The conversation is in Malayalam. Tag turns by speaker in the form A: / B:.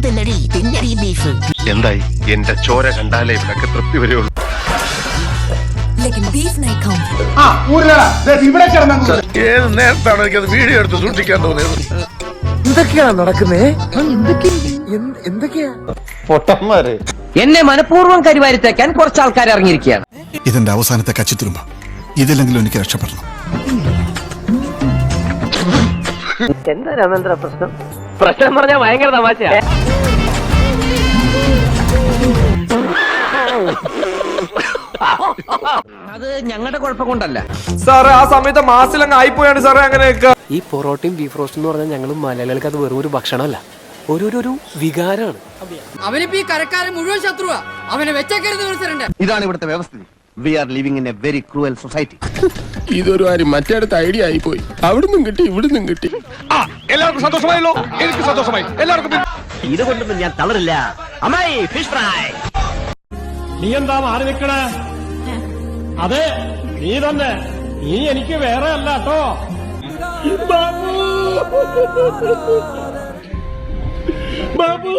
A: തിന്നടി തിന്നടി ബീഫ്.
B: എന്തായി എന്റെ ചോര കണ്ടാലേ ഇവരൊക്കെ തൃപ്തി വരുള്ളൂ. ഏത് നേരത്താണ് എനിക്കത് വീഡിയോ എടുത്ത് സൂക്ഷിക്കാൻ തോന്നിയത്?
C: എന്തൊക്കെയാ നടക്കുന്നേ? എന്തൊക്കെയാ
D: പൊട്ടന്മാര്
E: എന്നെ മനഃപൂർവ്വം കരിവാരിത്തേക്കാൻ കുറച്ച് ആൾക്കാർ ഇറങ്ങിയിരിക്കുകയാണ്.
F: ഇതെന്റെ അവസാനത്തെ കച്ചിത്തുരുമ്പ. ഇതില്ലെങ്കിലും എനിക്ക് രക്ഷപ്പെടണം.
E: എന്താ രാമേന്ദ്ര പ്രശ്നം? പ്രശ്നം പറഞ്ഞാൽ ഭയങ്കര തമാശയാ. അത് ഞങ്ങളുടെ കുഴപ്പം കൊണ്ടല്ല
C: സാറേ. ആ സമയത്ത് മാസിലങ്ങ് ആയിപ്പോയാണ് സാറേ. അങ്ങനെയൊക്കെ
G: ഈ പൊറോട്ടയും ബീഫ് റോസ്റ്റ് എന്ന് പറഞ്ഞാൽ ഞങ്ങൾ മലയാളികൾക്ക് അത് വെറും ഒരു ഭക്ഷണമല്ല, ഒരു വികാരമാണ്.
H: അവനിപ്പോ ഈ കരക്കാരൻ മുഴുവൻ ശത്രുവാ. അവനെ വെച്ചേക്കരുത്.
D: ഇതാണ് ഇവിടുത്തെ വ്യവസ്ഥിതി. We are living in a very cruel society.
B: ഇതൊരു കാര്യം മറ്റേടത്ത് ഐഡിയ ആയിപ്പോയി. അവിടുന്നും കിട്ടി ഇവിടുന്നും കിട്ടി. എല്ലാവർക്കും സന്തോഷമായല്ലോ? എനിക്ക് സന്തോഷമായി. എല്ലാവർക്കും
E: ഇതുകൊണ്ടൊന്നും ഞാൻ തളരില്ല. അമ്മായി ഫിഷ് ഫ്രൈ.
I: നീ എന്താ മാറി നിൽക്കണേ? അതെ നീ തന്നെ. നീ എനിക്ക് വേറെ അല്ല കേട്ടോ. ബാബു